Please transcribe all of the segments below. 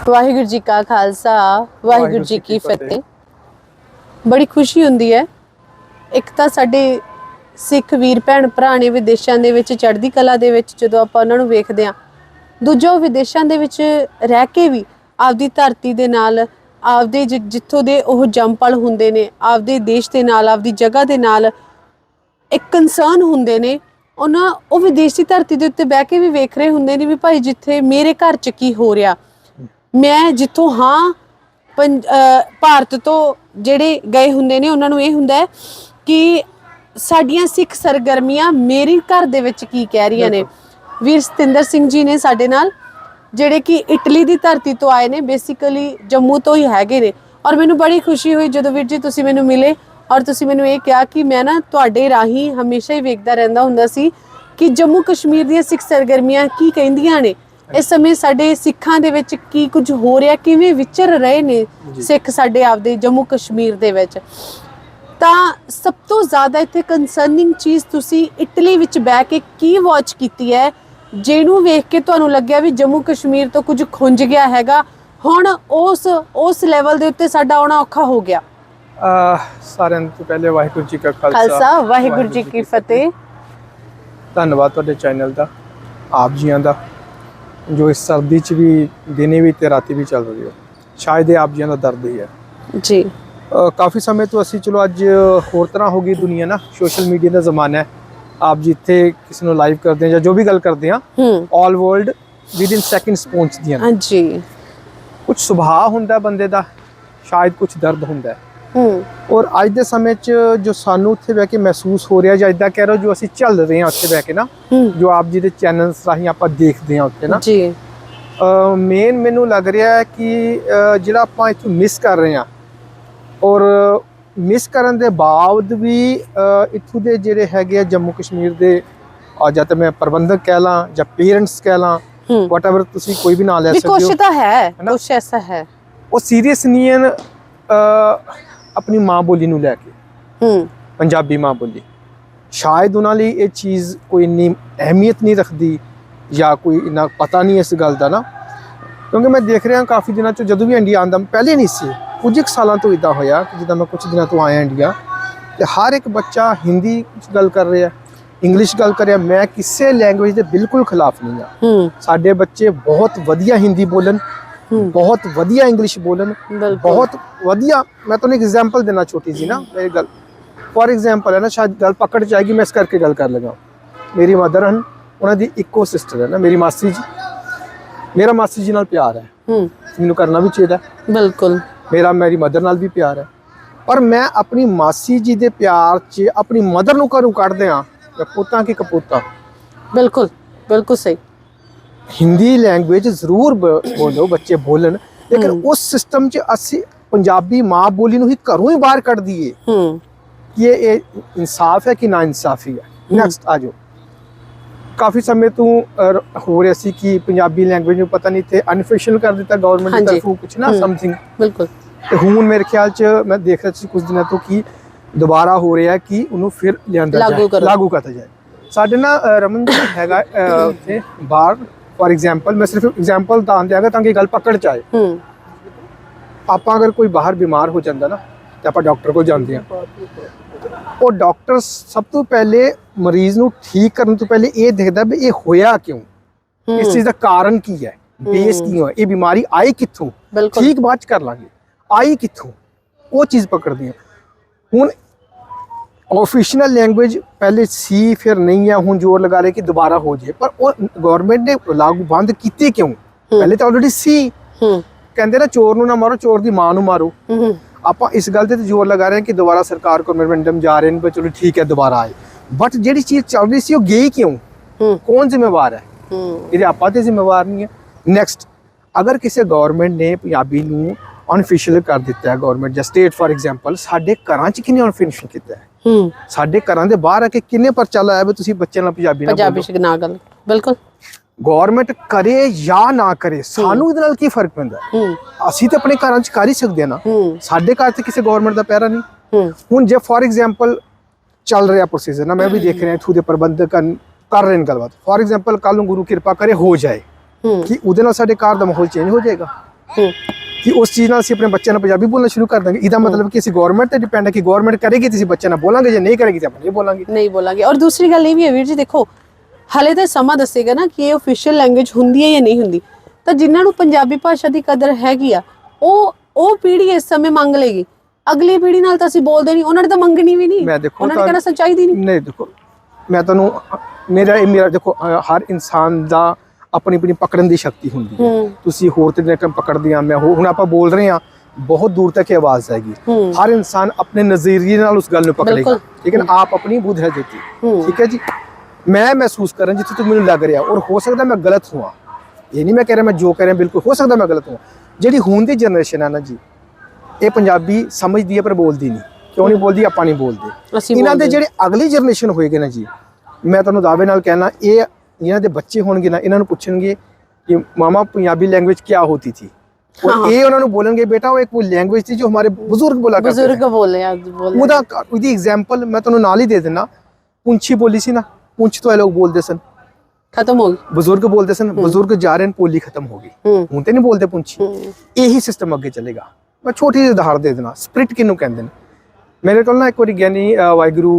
ਵਾਹਿਗੁਰੂ ਜੀ ਕਾ ਖਾਲਸਾ ਵਾਹਿਗੁਰੂ ਜੀ ਕੀ ਫਤਿਹ। ਬੜੀ ਖੁਸ਼ੀ ਹੁੰਦੀ ਹੈ। ਇੱਕ ਤਾਂ ਸਾਡੇ ਸਿੱਖ ਵੀਰ ਭੈਣ ਭਰਾ ਨੇ ਵਿਦੇਸ਼ਾਂ ਦੇ ਵਿੱਚ ਚੜ੍ਹਦੀ ਕਲਾ ਦੇ ਵਿੱਚ ਜਦੋਂ ਆਪਾਂ ਉਹਨਾਂ ਨੂੰ ਵੇਖਦੇ ਹਾਂ, ਦੂਜਾ ਉਹ ਵਿਦੇਸ਼ਾਂ ਦੇ ਵਿੱਚ ਰਹਿ ਕੇ ਵੀ ਆਪਦੀ ਧਰਤੀ ਦੇ ਨਾਲ, ਆਪਦੇ ਜਿੱਥੋਂ ਦੇ ਉਹ ਜੰਮਪਲ ਹੁੰਦੇ ਨੇ, ਆਪਦੇ ਦੇਸ਼ ਦੇ ਨਾਲ, ਆਪਦੀ ਜਗ੍ਹਾ ਦੇ ਨਾਲ ਇੱਕ ਕੰਸਰਨ ਹੁੰਦੇ ਨੇ। ਉਹ ਵਿਦੇਸ਼ੀ ਧਰਤੀ ਦੇ ਉੱਤੇ ਬਹਿ ਕੇ ਵੀ ਵੇਖ ਰਹੇ ਹੁੰਦੇ ਨੇ ਵੀ ਭਾਈ ਜਿੱਥੇ ਮੇਰੇ ਘਰ 'ਚ ਕੀ ਹੋ ਰਿਹਾ। ਮੈਂ ਜਿੱਥੋਂ ਹਾਂ ਭਾਰਤ ਤੋਂ ਜਿਹੜੇ ਗਏ ਹੁੰਦੇ ਨੇ ਉਹਨਾਂ ਨੂੰ ਇਹ ਹੁੰਦਾ ਹੈ ਕਿ ਸਾਡੀਆਂ ਸਿੱਖ ਸਰਗਰਮੀਆਂ ਮੇਰੇ ਘਰ ਦੇ ਵਿੱਚ ਕੀ ਕਹਿ ਰਹੀਆਂ ਨੇ। ਵੀਰ ਸਤਿੰਦਰ ਸਿੰਘ ਜੀ ਨੇ ਸਾਡੇ ਨਾਲ, ਜਿਹੜੇ ਕਿ ਇਟਲੀ ਦੀ ਧਰਤੀ ਤੋਂ ਆਏ ਨੇ, ਬੇਸਿਕਲੀ ਜੰਮੂ ਤੋਂ ਹੀ ਹੈਗੇ ਨੇ। ਔਰ ਮੈਨੂੰ ਬੜੀ ਖੁਸ਼ੀ ਹੋਈ ਜਦੋਂ ਵੀਰ ਜੀ ਤੁਸੀਂ ਮੈਨੂੰ ਮਿਲੇ ਔਰ ਤੁਸੀਂ ਮੈਨੂੰ ਇਹ ਕਿਹਾ ਕਿ ਮੈਂ ਨਾ ਤੁਹਾਡੇ ਰਾਹੀਂ ਹਮੇਸ਼ਾ ਹੀ ਵੇਖਦਾ ਰਹਿੰਦਾ ਹੁੰਦਾ ਸੀ ਕਿ ਜੰਮੂ ਕਸ਼ਮੀਰ ਦੀਆਂ ਸਿੱਖ ਸਰਗਰਮੀਆਂ ਕੀ ਕਹਿੰਦੀਆਂ ਨੇ, ਇਸ ਸਮੇਂ ਸਾਡੇ ਸਿੱਖਾਂ ਦੇ ਵਿੱਚ ਕੀ ਕੁਝ ਹੋ ਰਿਹਾ, ਕਿਵੇਂ ਵਿਚਰ ਰਹੇ ਨੇ ਸਿੱਖ ਸਾਡੇ ਆਪਦੇ ਜੰਮੂ ਕਸ਼ਮੀਰ ਦੇ ਵਿੱਚ। ਤਾਂ ਸਭ ਤੋਂ ਜ਼ਿਆਦਾ ਇੱਥੇ ਕੰਸਰਨਿੰਗ ਚੀਜ਼ ਤੁਸੀਂ ਇਟਲੀ ਵਿੱਚ ਬਹਿ ਕੇ ਕੀ ਵਾਚ ਕੀਤੀ ਹੈ, ਜਿਹਨੂੰ ਵੇਖ ਕੇ ਤੁਹਾਨੂੰ ਲੱਗਿਆ ਵੀ ਜੰਮੂ ਕਸ਼ਮੀਰ ਤੋਂ ਕੁਝ ਖੁੰਝ ਗਿਆ ਹੈਗਾ, ਹੁਣ ਉਸ ਲੈਵਲ ਦੇ ਉੱਤੇ ਸਾਡਾ ਆਉਣਾ ਔਖਾ ਹੋ ਗਿਆ। ਸਾਰਿਆਂ ਤੋਂ ਪਹਿਲੇ ਵਾਹਿਗੁਰੂ ਜੀ ਕਾ ਖਾਲਸਾ ਵਾਹਿਗੁਰੂ ਜੀ ਕੀ ਫਤਿਹ। ਧੰਨਵਾਦ ਤੁਹਾਡੇ ਚੈਨਲ ਦਾ, ਆਪ ਜੀਆਂ ਦਾ, ਜੋ ਇਸ ਸਰਦੀ 'ਚ ਵੀ ਦਿਨੇ ਵੀ ਤੇ ਰਾਤੀ ਵੀ ਚੱਲ ਰਹੀ ਹੋ। ਸ਼ਾਇਦ ਇਹ ਆਪ ਜੀਆਂ ਦਾ ਦਰਦ ਹੀ ਹੈ ਜੀ। ਕਾਫੀ ਸਮੇਂ ਤੋਂ ਅਸੀਂ, ਚਲੋ ਅੱਜ ਹੋਰ ਤਰ੍ਹਾਂ ਹੋ ਗਈ ਦੁਨੀਆ ਨਾ, ਸੋਸ਼ਲ ਮੀਡੀਆ ਦਾ ਜ਼ਮਾਨਾ ਹੈ। ਆਪ ਜਿੱਥੇ ਕਿਸੇ ਨੂੰ ਲਾਈਵ ਕਰਦੇ ਆ ਜਾਂ ਜੋ ਵੀ ਗੱਲ ਕਰਦੇ ਆ, ਆਲ ਵਰਲਡ ਵਿਦਿਨ ਸੈਕਿੰਡਸ ਪਹੁੰਚਦੀਆਂ ਨੇ ਜੀ। ਕੁਝ ਸੁਭਾਅ ਹੁੰਦਾ ਬੰਦੇ ਦਾ, ਸ਼ਾਇਦ ਕੁਝ ਦਰਦ ਹੁੰਦਾ ਹੈ। ਔਰ ਅੱਜ ਦੇ ਸਮੇਂ 'ਚ ਜੋ ਸਾਨੂੰ ਉੱਥੇ ਬਹਿ ਕੇ ਮਹਿਸੂਸ ਹੋ ਰਿਹਾ, ਜਾਂ ਇੱਦਾਂ ਕਹਿ ਰਹੇ ਜੋ ਅਸੀਂ ਚੱਲ ਰਹੇ ਹਾਂ ਉੱਥੇ ਬਹਿ ਕੇ ਨਾ, ਜੋ ਆਪ ਜੀ ਦੇ ਚੈਨਲਸ ਰਾਹੀਂ ਆਪਾਂ ਦੇਖਦੇ ਹਾਂ ਉੱਥੇ ਨਾ ਜੀ, ਮੇਨ ਮੈਨੂੰ ਲੱਗ ਰਿਹਾ ਹੈ ਕਿ ਜਿਹੜਾ ਆਪਾਂ ਇੱਥੋਂ ਮਿਸ ਕਰ ਰਹੇ ਹਾਂ, ਔਰ ਮਿਸ ਕਰਨ ਦੇ ਬਾਵਜੂਦ ਵੀ ਇੱਥੋਂ ਦੇ ਜਿਹੜੇ ਹੈਗੇ ਆ ਜੰਮੂ ਕਸ਼ਮੀਰ ਦੇ, ਜਾਂ ਤਾਂ ਮੈਂ ਪ੍ਰਬੰਧਕ ਕਹਿ ਲਾਂ ਜਾਂ ਪੇਰੈਂਟਸ ਕਹਿ ਲਾਂ, ਵਟਐਵਰ ਤੁਸੀਂ ਕੋਈ ਵੀ ਨਾਂ ਲੈ ਸਕਦੇ ਹੋ, ਕੁਛ ਤਾਂ ਹੈ, ਕੁਛ ਐਸਾ ਹੈ, ਉਹ ਸੀਰੀਅਸ ਨਹੀਂ ਹਨ ਆਪਣੀ ਮਾਂ ਬੋਲੀ ਨੂੰ ਲੈ ਕੇ। ਪੰਜਾਬੀ ਮਾਂ ਬੋਲੀ ਸ਼ਾਇਦ ਉਹਨਾਂ ਲਈ ਇਹ ਚੀਜ਼ ਕੋਈ ਇੰਨੀ ਅਹਿਮੀਅਤ ਨਹੀਂ ਰੱਖਦੀ, ਜਾਂ ਕੋਈ ਇੰਨਾ ਪਤਾ ਨਹੀਂ ਇਸ ਗੱਲ ਦਾ ਨਾ। ਕਿਉਂਕਿ ਮੈਂ ਦੇਖ ਰਿਹਾ ਕਾਫੀ ਦਿਨਾਂ 'ਚ, ਜਦੋਂ ਵੀ ਇੰਡੀਆ ਆਉਂਦਾ, ਪਹਿਲੇ ਨਹੀਂ ਸੀ, ਕੁਝ ਇੱਕ ਸਾਲਾਂ ਤੋਂ ਇੱਦਾਂ ਹੋਇਆ ਕਿ ਜਿੱਦਾਂ ਮੈਂ ਕੁਝ ਦਿਨਾਂ ਤੋਂ ਆਇਆ ਇੰਡੀਆ, ਤੇ ਹਰ ਇੱਕ ਬੱਚਾ ਹਿੰਦੀ 'ਚ ਗੱਲ ਕਰ ਰਿਹਾ, ਇੰਗਲਿਸ਼ ਗੱਲ ਕਰ ਰਿਹਾ। ਮੈਂ ਕਿਸੇ ਲੈਂਗੁਏਜ ਦੇ ਬਿਲਕੁਲ ਖਿਲਾਫ ਨਹੀਂ ਹਾਂ। ਸਾਡੇ ਬੱਚੇ ਬਹੁਤ ਵਧੀਆ ਹਿੰਦੀ ਬੋਲਣ, ਬਹੁਤ ਵਧੀਆ ਇੰਗਲਿਸ਼ ਬੋਲਣ, ਬਹੁਤ ਵਧੀਆ। ਮੈਂ ਤੁਹਾਨੂੰ ਇੱਕ ਐਗਜ਼ਾਮਪਲ ਦੇਣਾ ਛੋਟੀ ਜੀ ਨਾ, ਮੇਰੀ ਗੱਲ ਫॉर ਐਗਜ਼ਾਮਪਲ ਹੈ ਨਾ, ਸ਼ਾਇਦ ਗੱਲ ਪਕੜ ਜਾਏਗੀ, ਮੈਂ ਇਸ ਕਰਕੇ ਗੱਲ ਕਰ ਲਗਾ। ਮੇਰੀ ਮਦਰ ਹਨ, ਉਹਨਾਂ ਦੀ ਇੱਕੋ ਸਿਸਟਰ ਹੈ ਨਾ, ਮੇਰੀ ਮਾਸੀ ਜੀ। ਮੇਰਾ ਮਾਸੀ ਜੀ ਨਾਲ ਪਿਆਰ ਹੈ, ਮੈਨੂੰ ਕਰਨਾ ਵੀ ਚਾਹੀਦਾ ਬਿਲਕੁਲ। ਮੇਰੀ ਮਦਰ ਨਾਲ ਵੀ ਪਿਆਰ ਹੈ, ਪਰ ਮੈਂ ਆਪਣੀ ਮਾਸੀ ਜੀ ਦੇ ਪਿਆਰ 'ਚ ਆਪਣੀ ਮਦਰ ਨੂੰ ਘਰੋਂ ਕੱਢ ਦਿਆਂ, ਕਪੂਤਾਂ ਕੀ ਕਪੂਤਾਂ। ਬਿਲਕੁਲ ਬਿਲਕੁਲ ਸਹੀ। हिंदी लैंग्वेज जरूर बोलो, बच्चे बोलन, लेकिन उस सिस्टम च ਅਸੀਂ पंजाबी माँ बोली ਨੂੰ ਹੀ ਘਰੋਂ ਹੀ ਬਾਹਰ ਕੱਢ ਦਈਏ। ये इंसाफ है कि ना इंसाफी है। नेक्स्ट आ जाओ। काफ़ी समय तो हो रहा सी कि पंजाबी लैंग्वेज में पता नहीं थे अनऑफिशियल कर दिता गवर्नमेंट की तरफों कुछ ना समथिंग। बिल्कुल। तो हुण मेरे ख्याल च मैं देख रहा सी कुछ दिनों तो कि दोबारा हो रहा है कि उन्होंने फिर लागू करता जाए। साढ़े ना रमन जी हैगा उत्थे बाहर, फॉर एग्जाम्पल मैं सिर्फ एग्जाम्पल दान दियागा ताकि गल पकड़ च आए। आप अगर कोई बाहर बीमार हो जाता ना तो आप डॉक्टर को जाते हैं, और डॉक्टर सब तो पहले मरीज नूं ठीक करने तो पहले ये देखता भी ये होया क्यों, इस चीज़ का कारण की है, बेस क्यों है, ये बीमारी आई कित्थों, ठीक बाद कर लांगे, आई कित्थों, वो चीज़ पकड़ती है। हुण ऑफिशियल लैंग्वेज पहले सी फिर नहीं है, हुण जोर लगा रहे कि दोबारा हो जाए, पर वो गवर्नमेंट ने लागू बंद कीते क्यों? पहले तो ऑलरेडी सी। कहते ना चोर नूं ना मारो, चोर दी मां नूं मारो। आप इस गल ते जोर लगा रहे हैं कि दोबारा सरकार को मेमोरेंडम जा रहे हैं, चलो ठीक है दोबारा आए, बट जिहड़ी चीज़ चल रही सी वो गई क्यों? कौन जिम्मेवार है? ये आपां ते जिम्मेवार नहीं है। नैक्सट, अगर किसी गवर्नमेंट ने पंजाबी नूं अनऑफिशियल कर दिता है, गवर्नमेंट या स्टेट फॉर एग्जाम्पल, साडे घरां च किन्ने अनऑफिशियल कीता है? साडे घरां दे बाहर आके किन्ने परचा लाया भी तुसीं बच्चे नाल पंजाबी ना गल। बिल्कुल। गवर्नमेंट करे या ना करे, सानू इहदे नाल की फर्क पैंदा है? असीं ते अपने घरां च कर ही सकदे ना, साडे घर ते किसी गवर्नमेंट दा पैरा नहीं। हुण जे फॉर एग्जाम्पल चल रहा प्रोसीजर ना, मैं भी देख रहा इत्थों दे प्रबंधक कर रहे हैं गलबात, फॉर एग्जाम्पल कल गुरु कृपा करे हो जाए कि उहदे नाल साडे घर दा माहौल चेंज हो जाएगा, ਕਿ ਉਸ ਚੀਜ਼ ਨਾਲ ਅਸੀਂ ਆਪਣੇ ਬੱਚਿਆਂ ਨੂੰ ਪੰਜਾਬੀ ਬੋਲਣਾ ਸ਼ੁਰੂ ਕਰ ਦਾਂਗੇ। ਇਹਦਾ ਮਤਲਬ ਕਿ ਅਸੀਂ ਗਵਰਨਮੈਂਟ ਤੇ ਡਿਪੈਂਡ ਹੈ ਕਿ ਗਵਰਨਮੈਂਟ ਕਰੇਗੀ ਤੇ ਅਸੀਂ ਬੱਚਿਆਂ ਨਾਲ ਬੋਲਾਂਗੇ, ਜੇ ਨਹੀਂ ਕਰੇਗੀ ਤਾਂ ਆਪਾਂ ਨਹੀਂ ਬੋਲਾਂਗੇ। ਔਰ ਦੂਸਰੀ ਗੱਲ ਇਹ ਵੀ ਹੈ ਵੀਰ ਜੀ, ਦੇਖੋ ਹਾਲੇ ਤਾਂ ਸਮਾਂ ਦੱਸੇਗਾ ਨਾ ਕਿ ਇਹ ਆਫੀਸ਼ੀਅਲ ਲੈਂਗੁਏਜ ਹੁੰਦੀ ਹੈ ਜਾਂ ਨਹੀਂ ਹੁੰਦੀ। ਤਾਂ ਜਿਨ੍ਹਾਂ ਨੂੰ ਪੰਜਾਬੀ ਭਾਸ਼ਾ ਦੀ ਕਦਰ ਹੈਗੀ ਆ, ਉਹ ਪੀੜ੍ਹੀ ਇਸ ਸਮੇਂ ਮੰਗ ਲੇਗੀ। ਅਗਲੀ ਪੀੜ੍ਹੀ ਨਾਲ ਤਾਂ ਅਸੀਂ ਬੋਲਦੇ ਨਹੀਂ, ਉਹਨਾਂ ਨੇ ਤਾਂ ਮੰਗਣੀ ਵੀ ਨਹੀਂ, ਉਹਨਾਂ ਨੇ ਕਹਿਣਾ ਚਾਹੀਦੀ ਨਹੀਂ। ਦੇਖੋ ਮੈਂ ਤੁਹਾਨੂੰ ਮੇਰਾ ਦੇਖੋ ਹਰ ਇਨਸਾਨ ਦਾ ਆਪਣੀ ਪਕੜਨ ਦੀ ਸ਼ਕਤੀ ਹੁੰਦੀ ਹੈ। ਤੁਸੀਂ ਹੋਰ ਤਰੀਕੇ ਨਾਲ ਪਕੜਦੇ ਆ, ਮੈਂ ਹੁਣ ਆਪਾਂ ਬੋਲ ਰਹੇ ਆ, ਬਹੁਤ ਦੂਰ ਤੱਕ ਇਹ ਆਵਾਜ਼ ਆਏਗੀ। ਹਰ ਇਨਸਾਨ ਆਪਣੇ ਨਜ਼ਰੀਏ ਨਾਲ ਉਸ ਗੱਲ ਨੂੰ ਪਕੜੇਗਾ, ਠੀਕ ਹੈ ਨਾ। ਆਪ ਆਪਣੀ ਬੁੱਧ ਹੈ ਦਿੱਤੀ, ਠੀਕ ਹੈ ਜੀ। ਮੈਂ ਮਹਿਸੂਸ ਕਰਾਂ ਜਿੱਥੇ ਤੱਕ ਮੈਨੂੰ ਲੱਗ ਰਿਹਾ, ਔਰ ਹੋ ਸਕਦਾ ਮੈਂ ਗਲਤ ਹੋਵਾਂ, ਇਹ ਨਹੀਂ ਮੈਂ ਕਹਿ ਰਿਹਾ ਮੈਂ ਜੋ ਕਹਿ ਰਿਹਾ ਬਿਲਕੁਲ ਹੋ ਸਕਦਾ ਮੈਂ ਗਲਤ ਹੋਵਾਂ। ਜਿਹੜੀ ਹੁਣ ਦੀ ਜਨਰੇਸ਼ਨ ਹੈ ਨਾ ਜੀ, ਇਹ ਪੰਜਾਬੀ ਸਮਝਦੀ ਹੈ ਪਰ ਬੋਲਦੀ ਨਹੀਂ। ਕਿਉਂ ਨਹੀਂ ਬੋਲਦੀ? ਆਪਾਂ ਨਹੀਂ ਬੋਲਦੇ। ਇਹਨਾਂ ਦੇ ਜਿਹੜੇ ਅਗਲੀ ਜਨਰੇਸ਼ਨ ਹੋਏਗੇ ਨਾ ਜੀ, ਮੈਂ ਤੁਹਾਨੂੰ ਦਾਅਵੇ ਨਾਲ ਕਹਿਣਾ, ਇਹ ਇਹਨਾਂ ਦੇ ਬੱਚੇ ਹੋਣਗੇ ਨਾ, ਇਹਨਾਂ ਨੂੰ ਪੁੱਛਣਗੇ ਕਿ ਮਾਮਾ ਪੰਜਾਬੀ लैंग्वेज क्या होती थी, और ये उन्होंने बोलेंगे बेटा वो एक वो लैंग्वेज थी जो हमारे बुजुर्ग बोला करते थे। बुजुर्ग बोले ਉਹਦੀ एग्जांपल मैं ਤੁਹਾਨੂੰ ਨਾਲ ਹੀ ਦੇ ਦੇਣਾ। ਪੁੰਛੀ ਬੋਲੀ ਸੀ ਨਾ, ਪੁੰਛ ਤੋਂ ਇਹ ਲੋਕ ਬੋਲਦੇ ਸਨ, ਖਤਮ ਹੋ ਗਈ। ਬਜ਼ੁਰਗ ਬੋਲਦੇ ਸਨ, ਬਜ਼ੁਰਗ ਜਾ ਰਹੇ ਨੇ, ਬੋਲੀ ਖਤਮ ਹੋ ਗਈ, ਹੁਣ ਤੇ ਨਹੀਂ ਬੋਲਦੇ ਪੁੰਛੀ। ਇਹੀ ਸਿਸਟਮ ਅੱਗੇ ਚੱਲੇਗਾ। ਮੈਂ ਛੋਟੀ ਜਿਹੀ ਉਦਾਹਰਨ ਦੇ ਦੇਣਾ, ਸਪਿਰਿਟ ਕਿਹਨੂੰ ਕਹਿੰਦੇ ਨੇ। ਮੇਰੇ ਕੋਲ ਨਾ ਇੱਕ ਵਾਰੀ ਗਿਆਨੀ ਵਾਹਿਗੁਰੂ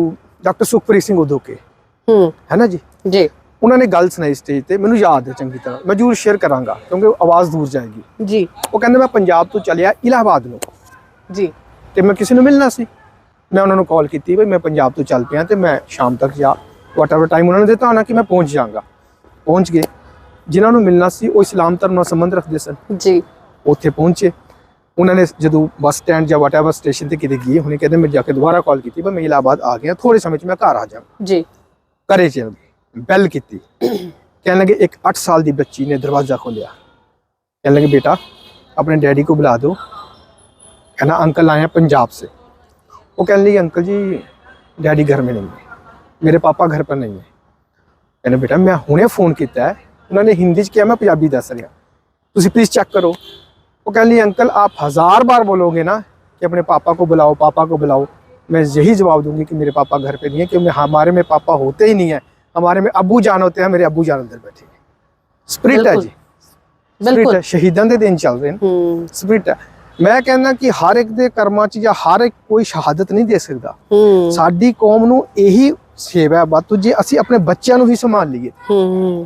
ਡਾਕਟਰ ਸੁਖਪ੍ਰੀਤ ਸਿੰਘ ਉਦੋਕੇ ਹੈ ਨਾ ਜੀ, ਉਹਨਾਂ ਨੇ ਗੱਲ ਸੁਣਾਈ ਸਟੇਜ ਤੇ, ਮੈਨੂੰ ਯਾਦ ਹੈ ਚੰਗੀ ਤਰ੍ਹਾਂ, ਮੈਂ ਜ਼ਰੂਰ ਸ਼ੇਅਰ ਕਰਾਂਗਾ ਕਿਉਂਕਿ ਆਵਾਜ਼ ਦੂਰ ਜਾਏਗੀ ਜੀ। ਉਹ ਕਹਿੰਦੇ ਮੈਂ ਪੰਜਾਬ ਤੋਂ ਚੱਲਿਆ ਇਲਾਹਾਬਾਦ ਨੂੰ ਜੀ, ਤੇ ਮੈਂ ਕਿਸੇ ਨੂੰ ਮਿਲਣਾ ਸੀ। ਮੈਂ ਉਹਨਾਂ ਨੂੰ ਕਾਲ ਕੀਤੀ ਬਈ ਮੈਂ ਪੰਜਾਬ ਤੋਂ ਚੱਲ ਪਿਆ ਤੇ ਮੈਂ ਸ਼ਾਮ ਤੱਕ ਜਾਂ ਵਾਟਐਵਰ ਟਾਈਮ ਉਹਨਾਂ ਨੇ ਦਿੱਤਾ ਹੋਣਾ ਕਿ ਮੈਂ ਪਹੁੰਚ ਜਾਵਾਂਗਾ। ਪਹੁੰਚ ਗਏ, ਜਿਨ੍ਹਾਂ ਨੂੰ ਮਿਲਣਾ ਸੀ ਉਹ ਇਸਲਾਮ ਧਰਮ ਨਾਲ ਸੰਬੰਧ ਰੱਖਦੇ ਸਨ ਜੀ। ਉੱਥੇ ਪਹੁੰਚੇ, ਉਹਨਾਂ ਨੇ ਜਦੋਂ ਬੱਸ ਸਟੈਂਡ ਜਾਂ ਵਾਟਐਵਰ ਸਟੇਸ਼ਨ ਤੇ ਕਿਤੇ ਗਏ ਹੁਣੇ, ਕਹਿੰਦੇ ਮੈਂ ਜਾ ਕੇ ਦੁਬਾਰਾ ਕਾਲ ਕੀਤੀ ਬਈ ਮੈਂ ਇਲਾਹਾਬਾਦ ਆ ਗਿਆ, ਥੋੜੇ ਸਮੇਂ 'ਚ ਮੈਂ ਘਰ ਆ ਜਾਵਾਂ ਜੀ। ਘਰੇ ਚੱਲ बैल की कहने लगे, एक 8 साल की बच्ची ने दरवाज़ा खोलिया, कहने लगे बेटा अपने डैडी को बुला दो, कहना अंकल आए हैं पंजाब से। वो कहने लगे अंकल जी डैडी घर में नहीं है, मेरे पापा घर पर नहीं है। कहने बेटा मैं हुणे फ़ोन किया है, उन्होंने हिंदी च किया, मैं पंजाबी दस रहा, तुम प्लीज़ चेक करो। वो कहने लगे अंकल आप 1000 बार बोलोगे ना कि अपने पापा को बुलाओ, पापा को बुलाओ, मैं यही जवाब दूंगी कि मेरे पापा घर पर नहीं है, क्योंकि हमारे में पापा होते ही नहीं है, हमारे में अबू जान होते हैं, मेरे अबू जान अंदर बैठे हैं। स्पिरिट है जी, स्पिरिट है, शहीदां दे दिन चल रहे हैं, स्पिरिट है। मैं कहना कि हर एक दे कर्मां च या हर एक कोई शहादत नहीं दे सकदा। साडी कौम नूं यही सेवा है बात जे ਅਸੀਂ ਆਪਣੇ ਬੱਚਿਆਂ ਨੂੰ ਵੀ ਸੰਭਾਲ ਲਈਏ,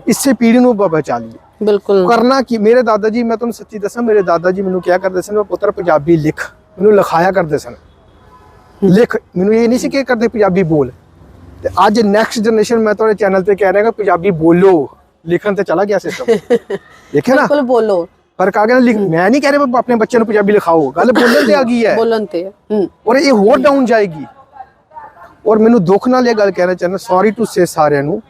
ਇਸੇ ਪੀੜ੍ਹੀ ਨੂੰ ਬਚਾ ਲਈਏ। ਬਿਲਕੁਲ ਕਰਨਾ ਕਿ ਮੇਰੇ ਦਾਦਾ ਜੀ, ਮੈਂ ਤੁਹਾਨੂੰ ਸੱਚੀ ਦੱਸਾਂ, ਮੇਰੇ ਦਾਦਾ ਜੀ ਮੈਨੂੰ ਕਿਹਾ ਕਰਦੇ ਸਨ ਪੁੱਤਰ ਪੰਜਾਬੀ ਲਿਖ, ਮੈਨੂੰ ਲਿਖਾਇਆ ਕਰਦੇ ਸਨ, ਲਿਖ, ਮੈਨੂੰ ਇਹ ਨਹੀਂ ਸੀ ਕਿ ਕਰਦੇ ਪੰਜਾਬੀ ਬੋਲ। ਤੇ ਅੱਜ ਨੈਕਸਟ ਜਨਰੇਸ਼ਨ ਮੈਂ ਤੁਹਾਡੇ ਚੈਨਲ ਤੇ ਕਹਿ ਰਿਹਾ ਕਿ ਪੰਜਾਬੀ ਬੋਲੋ, ਲਿਖਣ ਤੇ ਚਲਾ ਗਿਆ ਸਿਸਟਮ। ਦੇਖਿਆ ਨਾ, ਬਿਲਕੁਲ ਬੋਲੋ, ਫਰਕ ਆ ਗਿਆ ਨਾ। ਮੈਂ ਨਹੀਂ ਕਹਿ ਰਿਹਾ ਆਪਣੇ ਬੱਚਿਆਂ ਨੂੰ ਪੰਜਾਬੀ ਲਿਖਾਓ, ਗੱਲ ਬੋਲਣ ਤੇ ਆ ਗਈ ਹੈ, ਬੋਲਣ ਤੇ। ਔਰ ਇਹ ਹੋਰ ਡਾਊਨ ਜਾਏਗੀ। ਔਰ ਮੈਨੂੰ ਦੁੱਖ ਨਾਲ ਇਹ ਗੱਲ ਕਹਿਣਾ ਚਾਹੁੰਦਾ, ਸੌਰੀ ਟੂ ਸੇ ਸਾਰਿਆਂ ਨੂੰ,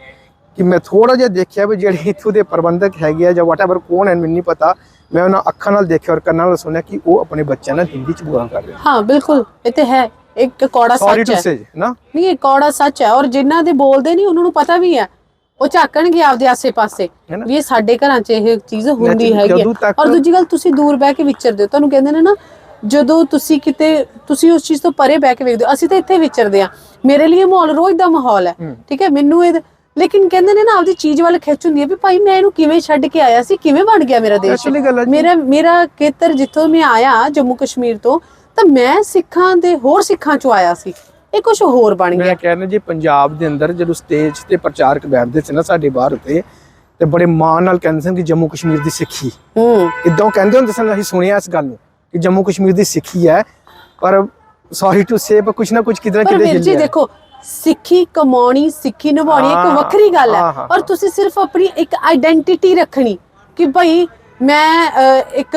ਕਿ ਮੈਂ ਥੋੜਾ ਜਿਹਾ ਦੇਖਿਆ ਵੀ ਜਿਹੜੇ ਇੱਥੋਂ ਦੇ ਪ੍ਰਬੰਧਕ ਹੈਗੇ ਆ ਜਾਂ ਵਾਟਐਵਰ ਕੌਣ ਹੈ ਮੈਨੂੰ ਨਹੀਂ ਪਤਾ, ਮੈਂ ਉਹਨਾਂ ਅੱਖਾਂ ਨਾਲ ਦੇਖਿਆ ਔਰ ਕੰਨਾਂ ਨਾਲ ਸੁਣਿਆ ਕਿ ਉਹ ਆਪਣੇ ਬੱਚਿਆਂ ਨਾਲ ਹਿੰਦੀ ਚ ਬੋਲ ਕਰ ਰਹੇ। ਹਾਂ ਬਿਲਕੁਲ, ਇਹ ਤੇ ਹੈ, ਇੱਕ ਕੌੜਾ ਸੱਚ ਹੈ ਨਾ, ਨਹੀਂ ਇਹ ਕੌੜਾ ਸੱਚ ਹੈ। ਔਰ ਜਿਨ੍ਹਾਂ ਦੇ ਬੋਲਦੇ ਨਹੀਂ ਉਹਨਾਂ ਨੂੰ ਪਤਾ ਵੀ ਹੈ, ਉਹ ਝਾਕਣਗੇ ਆਪਦੇ ਆਸੇ-ਪਾਸੇ ਵੀ ਇਹ ਸਾਡੇ ਘਰਾਂ 'ਚ ਇਹ ਚੀਜ਼ ਹੁੰਦੀ ਹੈਗੀ। ਔਰ ਦੂਜੀ ਗੱਲ, ਤੁਸੀਂ ਦੂਰ ਬਹਿ ਕੇ ਵਿਚਰਦੇ ਹੋ, ਤੁਹਾਨੂੰ ਕਹਿੰਦੇ ਨੇ ਨਾ, ਜਦੋਂ ਤੁਸੀਂ ਕਿਤੇ, ਤੁਸੀਂ ਉਸ ਚੀਜ਼ ਤੋਂ ਪਰੇ ਬਹਿ ਕੇ ਵੇਖਦੇ ਹੋ। ਅਸੀਂ ਤਾਂ ਇੱਥੇ ਵਿਚਰਦੇ ਆ, ਮੇਰੇ ਲਈ ਮਾਹੌਲ ਰੋਜ਼ ਦਾ ਮਾਹੌਲ ਹੈ, ਠੀਕ ਹੈ, ਮੈਨੂੰ ਇਹ, ਲੇਕਿਨ ਕਹਿੰਦੇ ਨੇ ਨਾ ਆਪਦੀ ਚੀਜ਼ ਵੱਲ ਖਿੱਚ ਹੁੰਦੀ ਹੈ ਵੀ ਭਾਈ ਮੈਂ ਇਹਨੂੰ ਕਿਵੇਂ ਛੱਡ ਕੇ ਆਇਆ ਸੀ, ਕਿਵੇਂ ਬਣ ਗਿਆ ਮੇਰਾ ਦੇਸ਼, ਮੇਰਾ ਖੇਤਰ ਜਿੱਥੋਂ ਮੈਂ ਆਇਆ ਜੰਮੂ ਕਸ਼ਮੀਰ ਤੋਂ, ਤਾਂ ਮੈਂ ਸਿੱਖਾਂ ਦੇ ਹੋਰ ਸਿੱਖਾਂ ਚੋਂ ਆਇਆ ਸੀ, ਇਹ ਕੁਝ ਹੋਰ ਬਣ ਗਿਆ। ਮੈਂ ਕਹਿੰਦਾ ਜੀ ਪੰਜਾਬ ਦੇ ਅੰਦਰ ਜਦੋਂ ਸਟੇਜ ਤੇ ਪ੍ਰਚਾਰਕ ਬੈਠਦੇ ਸੀ ਨਾ ਸਾਡੇ ਬਾਹਰ ਉੱਤੇ, ਤੇ ਬੜੇ ਮਾਣ ਨਾਲ ਕਹਿੰਦੇ ਸਨ ਕਿ ਜੰਮੂ ਕਸ਼ਮੀਰ ਦੀ ਸਿੱਖੀ, ਇਦਾਂ ਕਹਿੰਦੇ ਹੁੰਦੇ ਸਨ। ਅਸੀਂ ਸੁਣਿਆ ਇਸ ਗੱਲ ਨੂੰ ਕਿ ਜੰਮੂ ਕਸ਼ਮੀਰ ਦੀ ਸਿੱਖੀ ਹੈ, ਪਰ ਸੌਰੀ ਟੂ ਸੇ ਕੁਛ ਨਾ ਕੁਛ ਕਿਧਰ ਕਿਧਰ ਹਿੱਲ ਗਿਆ। ਦੇਖੋ ਸਿੱਖੀ ਕਮਾਉਣੀ, ਸਿੱਖੀ ਨਿਭਾਉਣੀ ਇੱਕ ਵੱਖਰੀ ਗੱਲ ਹੈ, ਔਰ ਤੁਸੀਂ ਸਿਰਫ ਆਪਣੀ ਇੱਕ ਆਈਡੈਂਟੀਟੀ ਰੱਖਣੀ ਕਿ ਭਾਈ ਮੈਂ ਇੱਕ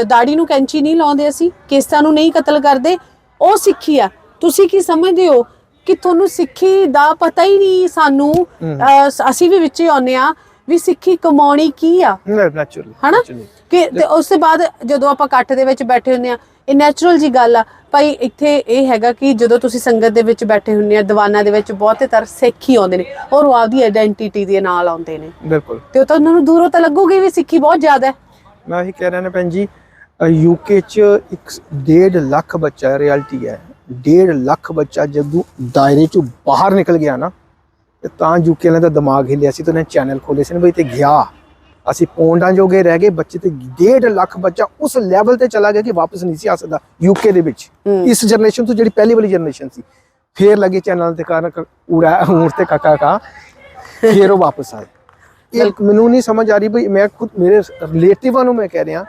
ਦਾੜੀ ਨੂੰ ਕੈਂਚੀ ਨਹੀਂ ਲਾਉਂਦੇ, ਅਸੀਂ ਕੇਸਾਂ ਨੂੰ ਨਹੀਂ ਕਤਲ ਕਰਦੇ, ਉਹ ਸਿੱਖੀ ਆ। ਤੁਸੀਂ ਕੀ ਸਮਝਦੇ ਹੋ ਕਿ ਤੁਹਾਨੂੰ ਸਿੱਖੀ ਦਾ ਪਤਾ ਹੀ ਨਹੀਂ? ਸਾਨੂੰ ਅਸੀਂ ਵੀ ਵਿੱਚ ਆਉਂਦੇ ਆ ਵੀ ਸਿੱਖੀ ਕਮਾਉਣੀ ਕੀ ਆ, ਹਨਾ? ਕਿ ਉਸ ਤੋਂ ਬਾਅਦ ਜਦੋਂ ਆਪਾਂ ਇਕੱਠ ਦੇ ਵਿੱਚ ਬੈਠੇ ਹੁੰਦੇ ਆ, ਇਹ ਨੈਚੁਰਲ ਜੀ ਗੱਲ ਆ ਭਾਈ। ਇੱਥੇ ਇਹ ਹੈਗਾ ਕਿ ਜਦੋਂ ਤੁਸੀਂ ਸੰਗਤ ਦੇ ਵਿੱਚ ਬੈਠੇ ਹੁੰਦੇ ਆ, ਦੀਵਾਨਾਂ ਦੇ ਵਿੱਚ ਬਹੁਤੇ ਤਰ ਸਿੱਖ ਹੀ ਆਉਂਦੇ ਨੇ, ਔਰ ਉਹ ਆਪਦੀ ਆਇਡੈਂਟੀਟੀ ਦੇ ਨਾਲ ਆਉਂਦੇ ਨੇ। ਬਿਲਕੁਲ, ਤੇ ਉਹ ਤਾਂ ਉਹਨਾਂ ਨੂੰ ਦੂਰੋਂ ਤਾਂ ਲੱਗੂਗੀ ਵੀ ਸਿੱਖੀ ਬਹੁਤ ਜ਼ਿਆਦਾ ਹੈ। ਮੈਂ ਇਹੀ ਕਹਿ ਰਿਹਾ ਨਾ ਭੈਣ ਜੀ, यूके च 1.5 ਲੱਖ ਬੱਚਾ, ਰਿਐਲਿਟੀ ਹੈ 1.5 ਲੱਖ ਬੱਚਾ ਜਦੋਂ ਦਾਇਰੇ ਚੋਂ ਬਾਹਰ ਨਿਕਲ ਗਿਆ ਨਾ, ਤਾਂ यूके ਵਾਲਿਆਂ ਦਾ ਦਿਮਾਗ ਹਿੱਲਿਆ ਸੀ, ਤੇ ਉਹਨੇ ਚੈਨਲ ਖੋਲੇ ਸੀ ਨਾ ਬਈ ਤੇ ਗਿਆ ਅਸੀਂ ਪੌਂਡਾਂ ਜੋਗੇ ਰਹਿ ਗਏ, ਬੱਚੇ ਤੇ 1.5 ਲੱਖ ਬੱਚਾ ਉਸ ਲੈਵਲ ਤੇ ਚਲਾ ਗਿਆ ਕਿ ਵਾਪਸ ਨਹੀਂ ਸੀ ਆ ਸਕਦਾ ਯੂਕੇ ਦੇ ਵਿੱਚ। ਇਸ ਜਨਰੇਸ਼ਨ ਤੋਂ ਜਿਹੜੀ ਪਹਿਲੀ ਵਾਲੀ ਜਨਰੇਸ਼ਨ ਸੀ, ਫੇਰ ਲੱਗੇ ਚੈਨਲ ਤੇ ਕਾਰਨ ਉੜਾ ਊਂਟ ਤੇ ਕਾਕਾ ਕਾ, ਫੇਰ ਉਹ ਵਾਪਸ ਆਏ। ਇਹ ਮੈਨੂੰ ਨਹੀਂ ਸਮਝ ਆ ਰਹੀ ਬਈ, ਮੈਂ ਖੁਦ ਮੇਰੇ ਰਿਲੇਟਿਵਾਂ ਨੂੰ ਮੈਂ ਕਹਿ ਰਿਹਾ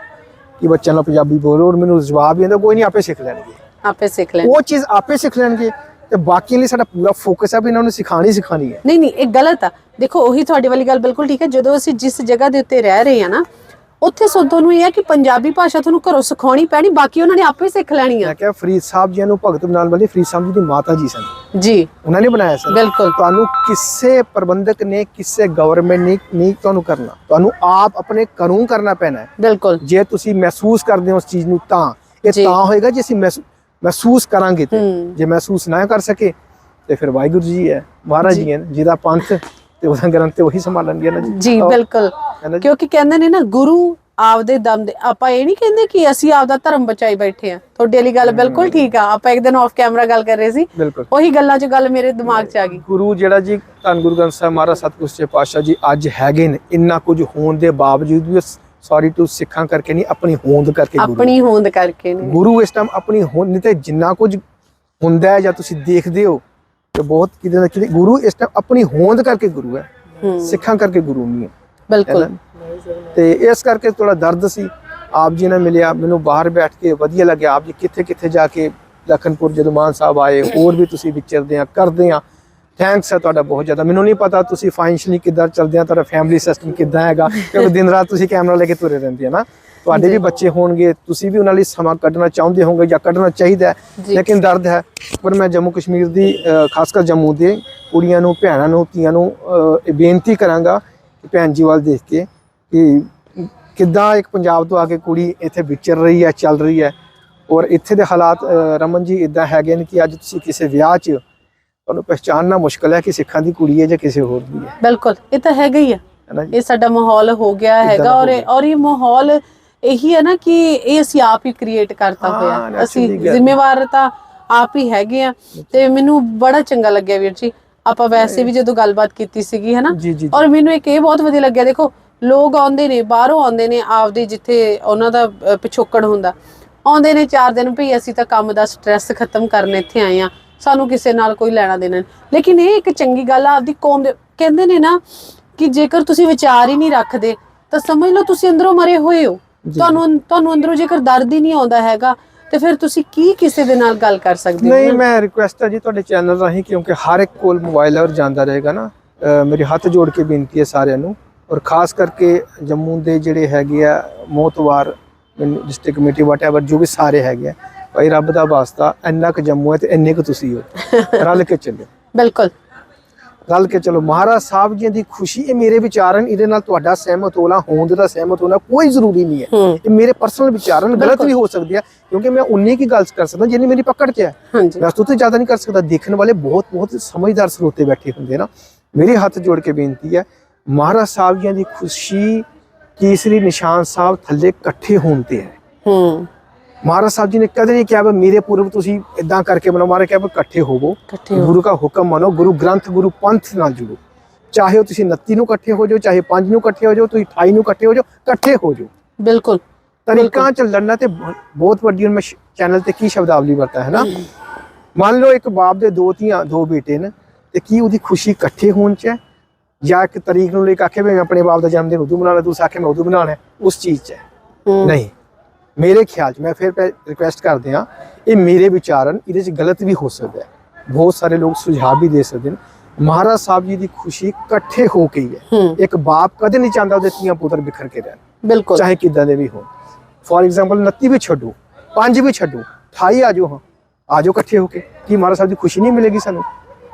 ਕਿ ਬੱਚਿਆਂ ਨੂੰ ਪੰਜਾਬੀ ਬੋਲੋ, ਔਰ ਮੈਨੂੰ ਜਵਾਬ ਹੀ ਆਉਂਦਾ ਕੋਈ ਨਹੀਂ, ਆਪੇ ਸਿੱਖ ਲੈਣਗੇ, ਆਪੇ ਸਿੱਖ ਲੈਣ, ਉਹ ਚੀਜ਼ ਆਪੇ ਸਿੱਖ ਲੈਣਗੇ। ਤੇ ਬਾਕੀ ਲਈ ਸਾਡਾ ਪੂਰਾ ਫੋਕਸ ਹੈ ਵੀ ਇਹਨਾਂ ਨੂੰ ਸਿਖਾਣੀ ਹੈ। ਨਹੀਂ ਇਹ ਗਲਤ ਆ। ਦੇਖੋ ਉਹੀ ਤੁਹਾਡੀ ਵਾਲੀ ਗੱਲ ਬਿਲਕੁਲ ਠੀਕ ਹੈ। ਜਦੋਂ ਅਸੀਂ ਜਿਸ ਜਗ੍ਹਾ ਦੇ ਉੱਤੇ ਰਹਿ ਰਹੇ ਹਾਂ ਨਾ, ਉੱਥੇ ਤੁਹਾਨੂੰ ਇਹ ਹੈ ਕਿ ਪੰਜਾਬੀ ਭਾਸ਼ਾ ਤੁਹਾਨੂੰ ਘਰੋਂ ਸਿਖਾਉਣੀ ਪੈਣੀ, ਬਾਕੀ ਉਹਨਾਂ ਨੇ ਆਪੇ ਸਿੱਖ ਲੈਣੀ ਆ। ਮੈਂ ਕਿਹਾ ਫਰੀਦ ਸਾਹਿਬ ਜੀ ਨੂੰ ਭਗਤ ਬਣਾਉਣ ਵਾਲੇ ਫਰੀਦ ਸਾਹਿਬ ਜੀ ਦੀ ਮਾਤਾ ਜੀ ਸਨ ਜੀ, ਉਹਨਾਂ ਨੇ ਬਣਾਇਆ ਸੀ। ਬਿਲਕੁਲ। ਤੁਹਾਨੂੰ ਕਿਸੇ ਪ੍ਰਬੰਧਕ ਨੇ, ਕਿਸੇ ਗਵਰਨਮੈਂਟ ਨੇ ਨਹੀਂ ਤੁਹਾਨੂੰ ਕਰਨਾ, ਤੁਹਾਨੂੰ ਆਪ ਆਪਣੇ ਘਰੋਂ ਕਰਨਾ ਪੈਣਾ ਹੈ। ਬਿਲਕੁਲ। ਜੇ ਤੁਸੀਂ ਮਹਿਸੂਸ ਕਰਦੇ ਹੋ ਉਸ ਚੀਜ਼ ਨੂੰ, ਤਾਂ ਇਹ ਤਾਂ ਹੋਏਗਾ ਜੇ ਅਸੀਂ ਮਹਿਸੂਸ ਕਰਾਂਗੇ। ਤੇ ਜੇ ਮਹਿਸੂਸ ਨਾ ਕਰ ਸਕੇ ਤੇ ਫਿਰ ਵਾਹਿਗੁਰੂ ਜੀ ਹੈ, ਮਹਾਰਾਜ ਜੀ ਹੈ, ਜਿਹਦਾ ਪੰਥ ਤੇ ਉਹਦਾ ਗ੍ਰੰਥ ਤੇ ਉਹੀ ਸੰਭਾਲਣਗੇ ਨਾ ਜੀ। ਬਿਲਕੁਲ, ਕਿਉਂਕਿ ਕਹਿੰਦੇ ਨੇ ਨਾ ਗੁਰੂ ਆਪਦੇ ਦਮ ਦੇ, ਆਪਾਂ ਇਹ ਨਹੀਂ ਕਹਿੰਦੇ ਕਿ ਅਸੀਂ ਆਪਦਾ ਧਰਮ ਬਚਾਈ ਬੈਠੇ ਆ। ਤੁਹਾਡੀ ਵਾਲੀ ਗੱਲ ਬਿਲਕੁਲ ਠੀਕ ਆ। ਆਪਾਂ ਇੱਕ ਦਿਨ ਆਫ ਕੈਮਰਾ ਗੱਲ ਕਰ ਰਹੇ ਸੀ, ਉਹੀ ਗੱਲਾਂ 'ਚ ਗੱਲ ਮੇਰੇ ਦਿਮਾਗ 'ਚ ਆ ਗਈ। ਗੁਰੂ ਜਿਹੜਾ ਜੀ ਧੰਨ ਗੁਰੂ ਗ੍ਰੰਥ ਸਾਹਿਬ ਮਹਾਰਾਜ ਸਤਿਗੁਰੂ ਸੱਚੇ ਪਾਤਸ਼ਾਹ ਜੀ ਅੱਜ ਹੈਗੇ ਨੇ, ਇੰਨਾ ਕੁਝ ਹੋਣ ਦੇ ਬਾਵਜੂਦ ਵੀ ਸੌਰੀ ਟੂ ਸਿੱਖਾਂ ਕਰਕੇ ਨਹੀਂ, ਆਪਣੀ ਹੋਂਦ ਕਰਕੇ, ਆਪਣੀ ਹੋਂਦ ਕਰਕੇ ਨੇ ਗੁਰੂ ਇਸ ਟਾਈਮ ਆਪਣੀ ਹੋਂਦ। ਨਹੀਂ ਤੇ ਜਿੰਨਾ ਕੁਝ ਹੁੰਦਾ ਹੈ ਜਾਂ ਤੁਸੀਂ ਦੇਖਦੇ ਹੋ ਤੇ ਬਹੁਤ ਕਿਤੇ ਨਾ ਕਿਤੇ ਗੁਰੂ ਇਸ ਟਾਈਮ ਆਪਣੀ ਹੋਂਦ ਕਰਕੇ ਗੁਰੂ ਹੈ, ਸਿੱਖਾਂ ਕਰਕੇ ਗੁਰੂ ਨਹੀਂ ਹੈ। ਬਿਲਕੁਲ। ਤੇ ਇਸ ਕਰਕੇ ਥੋੜਾ ਦਰਦ ਸੀ। ਆਪ ਜੀ ਨੇ ਮਿਲਿਆ, ਮੈਨੂੰ ਬਾਹਰ ਬੈਠ ਕੇ ਵਧੀਆ ਲੱਗਿਆ। ਆਪ ਜੀ ਕਿੱਥੇ ਜਾ ਕੇ ਲਖਨਪੁਰ ਜਦੋਂ ਮਾਨ ਸਾਹਿਬ ਆਏ, ਹੋਰ ਵੀ ਤੁਸੀਂ ਵਿਚਰਦੇ ਆ ਕਰਦੇ ਆ, ਥੈਂਕਸ ਹੈ ਤੁਹਾਡਾ ਬਹੁਤ ਜ਼ਿਆਦਾ। ਮੈਨੂੰ ਨਹੀਂ ਪਤਾ ਤੁਸੀਂ ਫਾਈਨੈਂਸ਼ਲੀ ਕਿੱਦਾਂ ਚੱਲਦੇ ਆ, ਤੁਹਾਡਾ ਫੈਮਿਲੀ ਸਿਸਟਮ ਕਿੱਦਾਂ ਹੈਗਾ, ਕਿਉਂਕਿ ਦਿਨ ਰਾਤ ਤੁਸੀਂ ਕੈਮਰਾ ਲੈ ਕੇ ਤੁਰੇ ਰਹਿੰਦੇ ਆ ਨਾ। ਤੁਹਾਡੇ ਵੀ ਬੱਚੇ ਹੋਣਗੇ, ਤੁਸੀਂ ਵੀ ਉਹਨਾਂ ਲਈ ਸਮਾਂ ਕੱਢਣਾ ਚਾਹੁੰਦੇ ਹੋਵੋਗੇ ਜਾਂ ਕੱਢਣਾ ਚਾਹੀਦਾ ਹੈ, ਲੇਕਿਨ ਦਰਦ ਹੈ। ਪਰ ਮੈਂ ਜੰਮੂ ਕਸ਼ਮੀਰ ਦੀ ਖਾਸ ਕਰ ਜੰਮੂ ਦੇ ਕੁੜੀਆਂ ਨੂੰ, ਭੈਣਾਂ ਨੂੰ, ਧੀਆਂ ਨੂੰ ਬੇਨਤੀ ਕਰਾਂਗਾ ਕਿ ਭੈਣ ਜੀ ਵੱਲ ਦੇਖ ਕੇ ਕਿ ਕਿੱਦਾਂ ਇੱਕ ਪੰਜਾਬ ਤੋਂ ਆ ਕੇ ਕੁੜੀ ਇੱਥੇ ਵਿਚਰ ਰਹੀ ਹੈ, ਚੱਲ ਰਹੀ ਹੈ। ਔਰ ਇੱਥੇ ਦੇ ਹਾਲਾਤ ਰਮਨ ਜੀ ਇਦਾਂ ਹੈਗੇ ਨੇ ਕਿ ਅੱਜ ਤੁਸੀਂ ਕਿਸੇ ਵਿਆਹ 'ਚ ਤੁਹਾਨੂੰ ਪਹਿਚਾਨਣਾ ਮੁਸ਼ਕਲ ਹੈ ਕਿ ਸਿੱਖਾਂ ਦੀ ਕੁੜੀ ਹੈ ਜਾਂ ਕਿਸੇ ਹੋਰ ਦੀ ਹੈ। ਬਿਲਕੁਲ, ਇਹ ਤਾਂ ਹੈਗਾ ਹੀ ਆ। ਇਹ ਸਾਡਾ ਮਾਹੌਲ ਹੋ ਗਿਆ ਹੈਗਾ, ਔਰ ਇਹ ਮਾਹੌਲ ਇਹੀ ਹੈ ਨਾ ਕਿ ਇਹ ਅਸੀਂ ਆਪ ਹੀ ਕ੍ਰੀਏਟ ਕਰਤਾ ਹੋਇਆ, ਅਸੀਂ ਜ਼ਿੰਮੇਵਾਰ ਤਾਂ ਆਪ ਹੀ ਹੈਗੇ ਆ। ਤੇ ਮੈਨੂੰ ਬੜਾ ਚੰਗਾ ਲੱਗਿਆ ਵੀਰ ਜੀ, ਆਪਾਂ ਵੈਸੇ ਵੀ ਜਦੋਂ ਗੱਲਬਾਤ ਕੀਤੀ ਸੀਗੀ ਹਨਾ, ਔਰ ਮੈਨੂੰ ਇੱਕ ਇਹ ਬਹੁਤ ਵਧੀਆ ਲੱਗਿਆ। ਦੇਖੋ ਲੋਕ ਆਉਂਦੇ ਨੇ, ਬਾਹਰੋਂ ਆਉਂਦੇ ਨੇ, ਆਪਦੇ ਜਿੱਥੇ ਉਹਨਾਂ ਦਾ ਪਿਛੋਕੜ ਹੁੰਦਾ, ਆਉਂਦੇ ਨੇ 4 ਦਿਨ ਭਈ ਅਸੀਂ ਤਾਂ ਕੰਮ ਦਾ ਸਟ੍ਰੈਸ ਖਤਮ ਕਰਨ ਇੱਥੇ ਆਏ ਆ, ਸਾਨੂੰ ਕਿਸੇ ਨਾਲ ਕੋਈ ਲੈਣਾ ਦੇਣਾ ਨਹੀਂ। ਲੇਕਿਨ ਇਹ ਇੱਕ ਚੰਗੀ ਗੱਲ ਆ ਆਪਦੀ ਕੌਮ ਦੇ। ਕਹਿੰਦੇ ਨੇ ਨਾ ਕਿ ਜੇਕਰ ਤੁਸੀਂ ਵਿਚਾਰ ਹੀ ਨਹੀਂ ਰੱਖਦੇ ਤਾਂ ਸਮਝ ਲਓ ਤੁਸੀਂ ਅੰਦਰੋਂ ਮਰੇ ਹੋਏ ਹੋ। ਤੁਹਾਨੂੰ ਅੰਦਰੋਂ ਜੇਕਰ ਦਰਦ ਹੀ ਨਹੀਂ ਆਉਂਦਾ ਹੈਗਾ ਤੇ ਫਿਰ ਤੁਸੀਂ ਕੀ ਕਿਸੇ ਦੇ ਨਾਲ ਗੱਲ ਕਰ ਸਕਦੇ ਹੋ? ਨਹੀਂ, ਮੈਂ ਰਿਕੁਐਸਟ ਹੈ ਜੀ ਤੁਹਾਡੇ ਚੈਨਲ ਰਾਹੀਂ, ਕਿਉਂਕਿ ਹਰ ਇੱਕ ਕੋਲ ਮੋਬਾਈਲ ਔਰ ਜਾਂਦਾ ਰਹੇਗਾ ਨਾ, ਮੇਰੇ ਹੱਥ ਜੋੜ ਕੇ ਬੇਨਤੀ ਹੈ ਸਾਰਿਆਂ ਨੂੰ, ਔਰ ਖਾਸ ਕਰਕੇ ਜੰਮੂ ਦੇ ਜਿਹੜੇ ਹੈਗੇ ਆ ਮੋਤਵਾਰ ਡਿਸਟ੍ਰਿਕਟ ਕਮੇਟੀ ਵਾਟਐਵਰ ਜੋ ਵੀ ਸਾਰੇ ਹੈਗੇ ਆ, ਭਾਈ ਰੱਬ ਦਾ ਵਾਸਤਾ ਇੰਨਾ ਕੁ ਜੰਮੂ ਹੈ ਤੇ ਇੰਨੇ ਕੁ ਤੁਸੀਂ ਹੋ, ਰਲ ਕੇ ਚੱਲੋ। ਬਿਲਕੁਲ, ਰਲ ਕੇ ਚਲੋ। ਮਹਾਰਾਜ ਸਾਹਿਬ ਜੀ ਦੀ ਖੁਸ਼ੀ, ਇਹ ਮੇਰੇ ਵਿਚਾਰ ਹਨ, ਇਹਦੇ ਨਾਲ ਤੁਹਾਡਾ ਸਹਿਮਤ ਹੋਣਾ, ਹੋਂਦ ਦਾ ਸਹਿਮਤ ਹੋਣਾ ਕੋਈ ਜ਼ਰੂਰੀ ਨਹੀਂ ਹੈ। ਇਹ ਮੇਰੇ ਪਰਸਨਲ ਵਿਚਾਰ ਹਨ, ਗਲਤ ਵੀ ਹੋ ਸਕਦੇ ਆ, ਕਿਉਂਕਿ ਮੈਂ ਉਨੀ ਕੀ ਗੱਲ ਕਰ ਸਕਦਾ ਜਿੰਨੀ ਮੇਰੀ ਪਕੜ 'ਚ ਹੈ। ਮੈਂ ਉਸ ਤੋਂ ਜ਼ਿਆਦਾ ਨਹੀਂ ਕਰ ਸਕਦਾ। ਦੇਖਣ ਵਾਲੇ ਬਹੁਤ ਸਮਝਦਾਰ ਸਰੋਤੇ ਬੈਠੇ ਹੁੰਦੇ ਨਾ। ਮੇਰੇ ਹੱਥ ਜੋੜ ਕੇ ਬੇਨਤੀ ਹੈ, ਮਹਾਰਾਜ ਸਾਹਿਬ ਜੀ ਦੀ ਖੁਸ਼ੀ ਕੇਸਰੀ ਨਿਸ਼ਾਨ ਸਾਹਿਬ ਥੱਲੇ ਇਕੱਠੇ ਹੋਣ ਤੇ ਹੈ। ਮਹਾਰਾਜ ਸਾਹਿਬ ਜੀ ਨੇ ਕਦੇ ਨਹੀਂ ਕਿਹਾ ਵੀ ਮੇਰੇ ਪੁਰਬ ਤੁਸੀਂ ਇਦਾਂ ਕਰਕੇ ਮਨਾਓ, ਮਹਾਰਾਜ ਕਿਹਾ ਇਕੱਠੇ ਹੋਵੋ, ਗੁਰੂ ਦਾ ਹੁਕਮ ਮੰਨੋ, ਗੁਰੂ ਗ੍ਰੰਥ ਗੁਰੂ ਪੰਥ ਨਾਲ ਜੁੜੋ। ਚਾਹੇ ਉਹ ਤੁਸੀਂ 29 ਨੂੰ ਇਕੱਠੇ ਹੋ ਜਾਓ, ਚਾਹੇ 5 ਨੂੰ ਇਕੱਠੇ ਹੋ ਜਾਓ, ਤੁਸੀਂ 28 ਨੂੰ ਇਕੱਠੇ ਹੋ ਜਾਓ, ਇਕੱਠੇ ਹੋ ਜਾਓ। ਬਿਲਕੁਲ, ਤਰੀਕਾ ਚੱਲਣ ਨਾਲ ਤੇ ਬਹੁਤ ਵੱਡੀ। ਮੈਂ ਚੈਨਲ ਤੇ ਕੀ ਸ਼ਬਦਾਵਲੀ ਵਰਤਾ ਹੈ ਨਾ, ਮੰਨ ਲਓ ਇੱਕ ਬਾਪ ਦੇ 2 ਧੀਆਂ 2 ਬੇਟੇ ਨੇ, ਤੇ ਕੀ ਉਹਦੀ ਖੁਸ਼ੀ ਇਕੱਠੇ ਹੋਣ 'ਚ ਹੈ ਜਾਂ ਇੱਕ ਤਰੀਕ ਨੂੰ ਲੈ ਕੇ ਆਖੇ ਵੀ ਮੈਂ ਆਪਣੇ ਬਾਪ ਦਾ ਜਨਮ ਦਿਨ ਉਦੋਂ ਮਨਾਉਣਾ, ਦੂਸਰਾ ਆਖੇ ਮੈਂ ਉਦੋਂ ਮਨਾਉਣਾ, ਉਸ ਚੀਜ਼ 'ਚ ਹੈ ਨਹੀਂ। ਮੇਰੇ ਖਿਆਲ 'ਚ, ਮੈਂ ਫਿਰ ਰਿਕੁਐਸਟ ਕਰਦੇ ਹਾਂ, ਇਹ ਮੇਰੇ ਵਿਚਾਰ ਹਨ, ਇਹਦੇ 'ਚ ਗਲਤ ਵੀ ਹੋ ਸਕਦਾ ਹੈ, ਬਹੁਤ ਸਾਰੇ ਲੋਕ ਸੁਝਾਅ ਵੀ ਦੇ ਸਕਦੇ ਨੇ। ਮਹਾਰਾਜ ਸਾਹਿਬ ਜੀ ਦੀ ਖੁਸ਼ੀ ਇਕੱਠੇ ਹੋ ਕੇ ਹੀ ਹੈ। ਇੱਕ ਬਾਪ ਕਦੇ ਨਹੀਂ ਚਾਹੁੰਦਾ ਉਹਦੇ ਧੀਆਂ ਪੁੱਤਰ ਬਿਖਰ ਕੇ ਰਹਿਣ, ਬਿਲਕੁਲ, ਚਾਹੇ ਕਿੱਦਾਂ ਦੇ ਵੀ ਹੋਣ। ਫੋਰ ਐਗਜ਼ਾਮਪਲ 29 ਵੀ ਛੱਡੋ, 5 ਵੀ ਛੱਡੋ, 28 ਆ ਜਾਓ, ਆ ਜਾਓ ਇਕੱਠੇ ਹੋ ਕੇ। ਕੀ ਮਹਾਰਾਜ ਸਾਹਿਬ ਦੀ ਖੁਸ਼ੀ ਨਹੀਂ ਮਿਲੇਗੀ ਸਾਨੂੰ?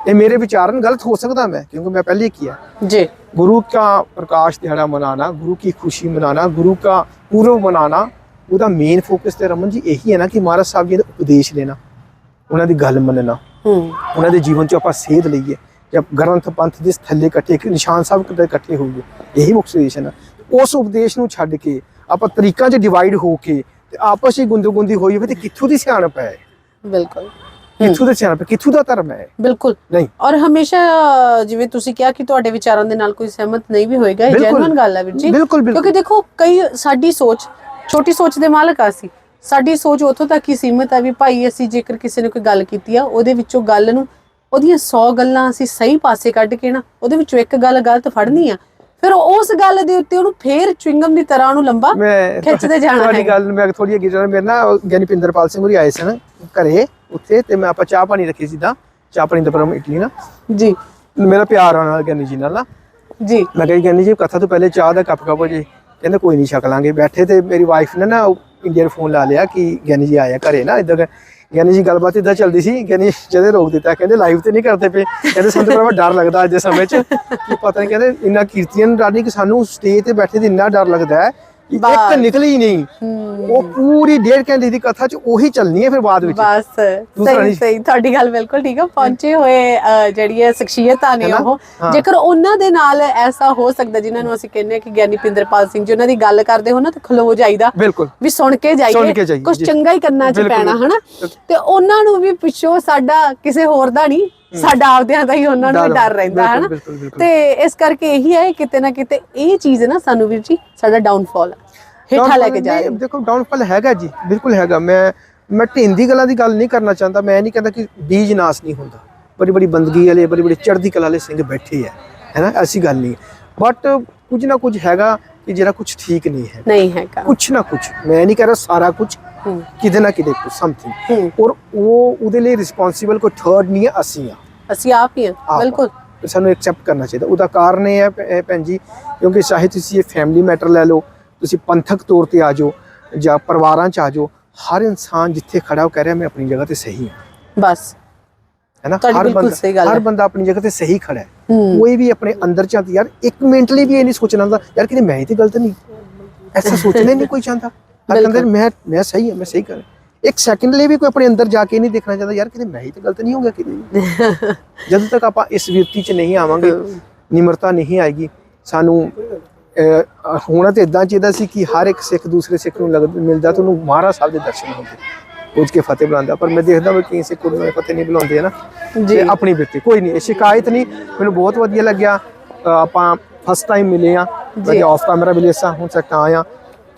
ये मेरे विचारन गलत हो सकता मैं, क्योंकि मैं पहले किया जी। गुरु का प्रकाश दिहाड़ा मनाना, गुरु की खुशी मनाना, गुरु का पूर्व मनाना, ਉਹਦਾ ਮੇਨ ਫੋਕਸ ਤੇ ਰਮਨ ਜੀ ਇਹੀ ਹੈ ਨਾ ਕਿ ਮਹਾਰਾਜ ਸਾਹਿਬ ਜੀ ਦਾ ਉਪਦੇਸ਼ ਲੈਣਾ, ਉਹਨਾਂ ਦੀ ਗੱਲ ਮੰਨਣਾ, ਉਹਨਾਂ ਦੇ ਜੀਵਨ 'ਚ ਆਪਾਂ ਸੇਧ ਲਈਏ। ਜਦ ਗ੍ਰੰਥ ਪੰਥ ਦੇ ਥੱਲੇ ਇਕੱਠੇ, ਨਿਸ਼ਾਨ ਸਾਹਿਬ ਕਿਤੇ ਇਕੱਠੇ ਹੋਈਏ, ਇਹੀ ਮੁੱਖ ਉਪਦੇਸ਼ ਹੈ ਨਾ। ਉਸ ਉਪਦੇਸ਼ ਨੂੰ ਛੱਡ ਕੇ ਆਪਾਂ ਤਰੀਕਾਂ 'ਚ ਡਿਵਾਈਡ ਹੋ ਕੇ ਤੇ ਆਪਸ 'ਚ ਗੁੰਦੋ-ਗੁੰਦੀ ਹੋਈ ਹੋਵੇ ਤੇ ਕਿੱਥੋਂ ਦੀ ਸਿਆਣਪ ਹੈ? ਬਿਲਕੁਲ, ਕਿੱਥੋਂ ਦੇ ਸਿਆਣਪ, ਕਿੱਥੋਂ ਦਾ ਧਰਮ ਹੈ। ਬਿਲਕੁਲ ਨਹੀਂ, ਔਰ ਹਮੇਸ਼ਾ ਜਿਵੇਂ ਤੁਸੀਂ ਕਿਹਾ ਕਿ ਤੁਹਾਡੇ ਵਿਚਾਰਾਂ ਦੇ ਨਾਲ ਕੋਈ ਸਹਿਮਤ ਨਹੀਂ ਵੀ ਹੋਏਗਾ, ਇਹ ਬਿਲਕੁਲ, ਜੈਨੂਇਨ ਗੱਲ ਹੈ ਵੀਰ ਜੀ। ਬਿਲਕੁਲ ਬਿਲਕੁਲ। ਕਿਉਂਕਿ ਦੇਖੋ ਕਈ ਸਾਡੀ ਸੋਚ, ਛੋਟੀ ਸੋਚ ਦੇ ਮਾਲਕ ਆ ਸੀ। ਸਾਡੀ ਸੋਚ ਉੱਥੋਂ ਤੱਕ ਹੀ ਸੀਮਿਤ ਹੈ ਵੀ ਭਾਈ ਅਸੀਂ ਜੇਕਰ ਕਿਸੇ ਨੇ ਕੋਈ ਗੱਲ ਕੀਤੀ ਆ, ਉਹਦੇ ਵਿੱਚੋਂ ਗੱਲ ਨੂੰ, ਉਹਦੀਆਂ 100 ਗੱਲਾਂ ਅਸੀਂ ਸਹੀ ਪਾਸੇ ਕੱਢ ਕੇ ਨਾ ਉਹਦੇ ਵਿੱਚੋਂ ਇੱਕ ਗੱਲ ਗਲਤ ਫੜਨੀ ਆ, ਫਿਰ ਉਸ ਗੱਲ ਦੇ ਉੱਤੇ ਉਹਨੂੰ ਫੇਰ ਚੁਇੰਗਮ ਦੀ ਤਰ੍ਹਾਂ ਉਹਨੂੰ ਲੰਬਾ ਖਿੱਚਦੇ ਜਾਣਾ ਹੈ। ਤੁਹਾਡੀ ਗੱਲ ਮੈਂ ਥੋੜੀ ਜਿਹੀ ਮੇਰੇ ਨਾ ਗਿਆਨੀ ਪਿੰਦਰਪਾਲ ਸਿੰਘ ਹੋਰੀ ਆਏ ਸਨ ਘਰੇ ਉੱਥੇ, ਤੇ ਮੈਂ ਆਪਾਂ ਚਾਹ ਪਾਣੀ ਰੱਖੀ ਸੀ, ਤਾਂ ਚਾਹ ਪਾਣੀ ਦਾ ਪ੍ਰੋਗਰਾਮ ਇਟਲੀ ਨਾ ਜੀ, ਮੇਰਾ ਪਿਆਰ ਆ ਨਾਲ ਗਿਆਨੀ ਜੀ ਨਾਲ ਨਾ ਜੀ। ਮੈਂ ਕਿਹਾ ਗਿਆਨੀ ਜੀ ਕਥਾ ਤੋਂ ਪਹਿਲੇ ਚਾਹ ਦਾ ਕੱਪ ਹੋ ਜੀ, ਕਹਿੰਦੇ ਕੋਈ ਨਹੀਂ ਛਕ ਲਾਂਗੇ। ਬੈਠੇ ਤੇ ਮੇਰੀ ਵਾਈਫ ਨੇ ਨਾ ਇੰਡੀਆ ਫੋਨ ਲਾ ਲਿਆ ਕਿ ਗਿਆਨੀ ਜੀ ਆਇਆ ਘਰੇ ਨਾ, ਇੱਦਾਂ ਗਿਆਨੀ ਜੀ ਗੱਲਬਾਤ ਇੱਦਾਂ ਚੱਲਦੀ ਸੀ। ਗਿਆਨੀ ਜਦੇ ਰੋਕ ਦਿੱਤਾ, ਕਹਿੰਦੇ ਲਾਈਵ ਤੇ ਨਹੀਂ ਕਰਦੇ ਪਏ, ਕਹਿੰਦੇ ਸਾਨੂੰ ਤਾਂ ਡਰ ਲੱਗਦਾ ਅੱਜ ਦੇ ਸਮੇਂ 'ਚ ਕਿ ਪਤਾ ਨਹੀਂ, ਕਹਿੰਦੇ ਇੰਨਾ ਕੀਰਤੀਆਂ ਡਰ ਨਹੀਂ ਕਿ ਸਾਨੂੰ ਸਟੇਜ ਤੇ ਬੈਠੇ ਤੇ ਇੰਨਾ ਡਰ ਲੱਗਦਾ ਹੈ ਕਿ ਇੱਕ ਨਿਕਲੀ ਹੀ ਨਹੀਂ, ਉਹ ਪੂਰੀ 1.5 ਘੰਟੇ ਦੀ ਕਥਾ 'ਚ ਉਹੀ ਚੱਲਣੀ ਹੈ ਫਿਰ ਬਾਅਦ ਵਿੱਚ। ਬਸ ਸਹੀ ਤੁਹਾਡੀ ਗੱਲ ਬਿਲਕੁਲ ਠੀਕ ਹੈ। ਪਹੁੰਚੇ ਹੋਏ ਜਿਹੜੀਆਂ ਸ਼ਖਸੀਅਤਾਂ ਨੇ ਉਹ, ਜੇਕਰ ਉਹਨਾਂ ਦੇ ਨਾਲ ਐਸਾ ਹੋ ਸਕਦਾ ਜਿਨ੍ਹਾਂ ਨੂੰ ਅਸੀਂ ਕਹਿੰਦੇ ਆ ਕਿ ਗਿਆਨੀ ਪਿੰਦਰਪਾਲ ਸਿੰਘ ਜੀ, ਉਹਨਾਂ ਦੀ ਗੱਲ ਕਰਦੇ ਹੋ ਨਾ ਤਾਂ ਖਲੋ ਜਾਈਦਾ, ਬਿਲਕੁਲ ਵੀ ਸੁਣ ਕੇ ਜਾਈਏ, ਕੁਝ ਚੰਗਾ ਹੀ ਕਰਨਾ ਚ ਪੈਣਾ ਹਨਾ। ਤੇ ਉਹਨਾਂ ਨੂੰ ਵੀ ਪਿੱਛੋਂ ਸਾਡਾ ਕਿਸੇ ਹੋਰ ਦਾ ਨਹੀਂ, ਸਾਡਾ ਆਪਦਿਆਂ ਦਾ ਹੀ ਉਹਨਾਂ ਨੂੰ ਵੀ ਡਰ ਰਹਿੰਦਾ ਹੈ ਨਾ। ਤੇ ਇਸ ਕਰਕੇ ਇਹੀ ਹੈ ਕਿਤੇ ਨਾ ਕਿਤੇ ਇਹ ਚੀਜ਼ ਨਾ ਸਾਨੂੰ ਵੀਰ ਜੀ ਸਾਡਾ ਡਾਊਨਫਾਲ ਹੇਠਾਂ ਲੈ ਕੇ ਜਾ ਰਿਹਾ। ਦੇਖੋ ਡਾਊਨਫਾਲ ਹੈਗਾ ਜੀ, ਬਿਲਕੁਲ ਹੈਗਾ। ਮੈਂ ਢਿੰਦੀ ਗੱਲਾਂ ਦੀ ਗੱਲ ਨਹੀਂ ਕਰਨਾ ਚਾਹੁੰਦਾ, ਮੈਂ ਨਹੀਂ ਕਹਿੰਦਾ ਕਿ ਬੀਜ ਨਾਸ ਨਹੀਂ ਹੁੰਦਾ, ਬੜੀ ਬੜੀ ਬੰਦਗੀ ਵਾਲੇ, ਬੜੀ ਬੜੀ ਚੜ੍ਹਦੀ ਕਲਾ ਵਾਲੇ ਸਿੰਘ ਬੈਠੇ ਹੈ ਨਾ, ਐਸੀ ਗੱਲ ਨਹੀਂ। ਬਟ ਕੁਝ ਨਾ ਕੁਝ ਹੈਗਾ ਕਿ ਜਿਹੜਾ ਕੁਝ ਠੀਕ ਨਹੀਂ ਹੈਗਾ, ਕੁਝ ਨਾ ਕੁਝ, ਮੈਂ ਨਹੀਂ ਕਹਿ ਰਿਹਾ ਸਾਰਾ ਕੁਝ, ਕਿਤੇ ਨਾ ਕਿਤੇ ਕੁਝ ਸਮਥਿੰਗ, ਔਰ ਉਹ ਉਹਦੇ ਲਈ ਰਿਸਪੌਂਸਿਬਲ ਕੋਈ ਥਰਡ ਨਹੀਂ ਹੈ, ਅਸੀਂ ਆਪ ਹੀ ਹਾਂ। ਬਿਲਕੁਲ ਸਾਨੂੰ ਐਕਸੈਪਟ ਕਰਨਾ ਚਾਹੀਦਾ। ਉਹਦਾ ਕਾਰਨ ਇਹ ਹੈ ਭੈਣ ਜੀ, ਕਿਉਂਕਿ ਚਾਹੇ ਤੁਸੀਂ ਇਹ ਫੈਮਿਲੀ ਮੈਟਰ ਲੈ ਲਓ, ਤੁਸੀਂ ਪੰਥਕ ਤੌਰ ਤੇ ਆ ਜਾਓ ਜਾਂ ਪਰਿਵਾਰਾਂ 'ਚ ਆ ਜਾਓ, ਹਰ ਇਨਸਾਨ ਜਿੱਥੇ ਖੜਾ ਉਹ ਕਹਿ ਰਿਹਾ ਮੈਂ ਆਪਣੀ ਜਗ੍ਹਾ ਤੇ ਸਹੀ ਹਾਂ, ਬਸ है ना। हर बंदा अपनी जगह ते सही खड़ा है, कोई भी अपने अंदर चाहता यार एक मिनट लिए भी ये नहीं सोचना था यार कि मैं ही तो गलत नहीं, ऐसा सोचने नहीं कोई चाहता। हर अंदर मैं सही है, मैं सही कर, एक सेकंड लिए भी कोई अपने अंदर जाके नहीं देखना चाहता यार कि मैं ही तो गलत नहीं हो गया कि जब तक आप इस विरती च नहीं आवांगे, निमरता नहीं आएगी, सानू होना तो इदा चाहिए सी कि हर एक सिख दूसरे सिख नूं मिलता तो उन्होंने महाराज साहब के दर्शन होंगे, कुछ के फतेह बुलांदा। पर मैं देखदा भी कई सिख गुरु फतेह नहीं बुलाते है ना जी, अपनी बेटी कोई नहीं शिकायत नहीं। मैंने बहुत वधिया लग्या, आपां फर्स्ट टाइम मिले हाँ, मैं ऑफ कैमरा मिले सा हूँ तक आया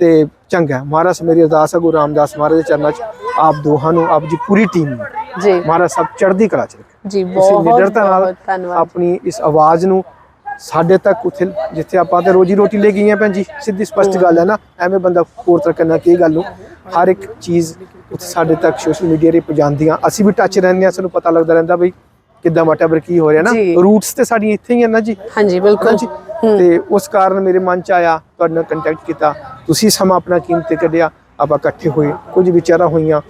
तो चंगा। महाराज मेरी अरदास है गुरु रामदास महाराज के चरणों च आप दोहां नूं, आप जी पूरी टीम जी महाराज सब चढ़दी कला च जी, बहुत निडरता नाल अपनी इस आवाज़ नूं साडे तक उथे जिथे आपां ते रोजी रोटी ले गई हैं भैन जी, सीधी स्पष्ट गल है ना, एवें बंदा होर तरह करना की गल नूं हर एक चीज़ उत्थे साडे तक सोशल मीडिया रे पहुंचांदियां, असीं भी टच रहिंदे हां, सानूं पता लगदा रहिंदा बई किद्दां वटएवर की हो रहा ना, रूट्स ते साडी इत्थे ही है ना जी। हाँ जी बिल्कुल जी। ते उस कारण मेरे मन च आया, तुहाडे नाल कंटैक्ट कीता, तुसीं समा अपना कीमती कढिया, आपां इकट्ठे होए, कुछ विचारां होईयां,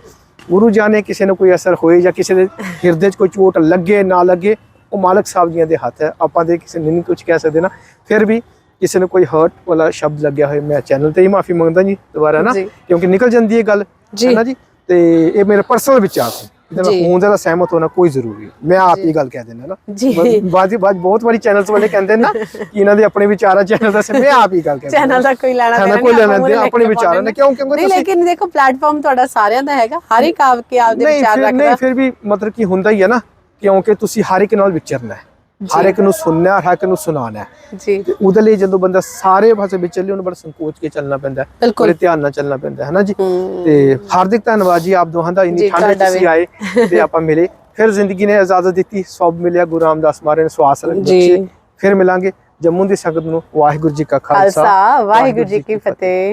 गुरु जाने किसी ने कोई असर होए या किसी दे हिरदे च कोई चोट लगे ना लगे, वो मालक साहब जी दे हथ है, आपां दे किसी ने नहीं कुछ कह सकते ना। फिर भी किसी ने कोई हर्ट वाला शब्द लग्या होए, मैं चैनल ते ही माफ़ी मंगदा जी दोबारा ना, क्योंकि निकल जाती है गल है ना जी। तो ये मेरा पर्सनल विचार से फोन से सहमत होना कोई जरूरी है, मैं आप ही गल कह देना ना। बात बहुत बारी चैनल्स वाले कहते हैं ना कि इन्हां दे अपने विचार चैनल दा, मैं आप ही गल कह चैनल दा कोई लेना देना अपने विचार ने, क्यों क्योंकि लेकिन देखो प्लेटफॉर्म तुहाडा सारिਆਂ ਦਾ ਹੈਗਾ, हर एक आपके आपदे विचार रखदा नहीं, फिर भी मतलब कि हुंदा ही है ना, क्योंकि तुसी हर एक नाल विचरना है, हर एक नूं सुनना, हर एक नूं सुनाना है जी। ते उहदे लई जदों बंदा सारे पासे विचरले उहनूं बड़ा संकोच के चलना पैंदा है, बड़े ध्यान नाल चलना पैंदा है ना जी। ते हार्दिक धन्नवाद जी आप दोहां दा, इन्नी ठंड तुसीं आए ते आपां मिले, फिर जिंदगी ने इजाजत दी, सब मिलिया, गुरु रामदास महाराज ने सवास रखे, फिर मिलांगे। जम्मू दी संगत नूं वाहिगुरू जी का खालसा, वाहिगुरू जी की फतेह।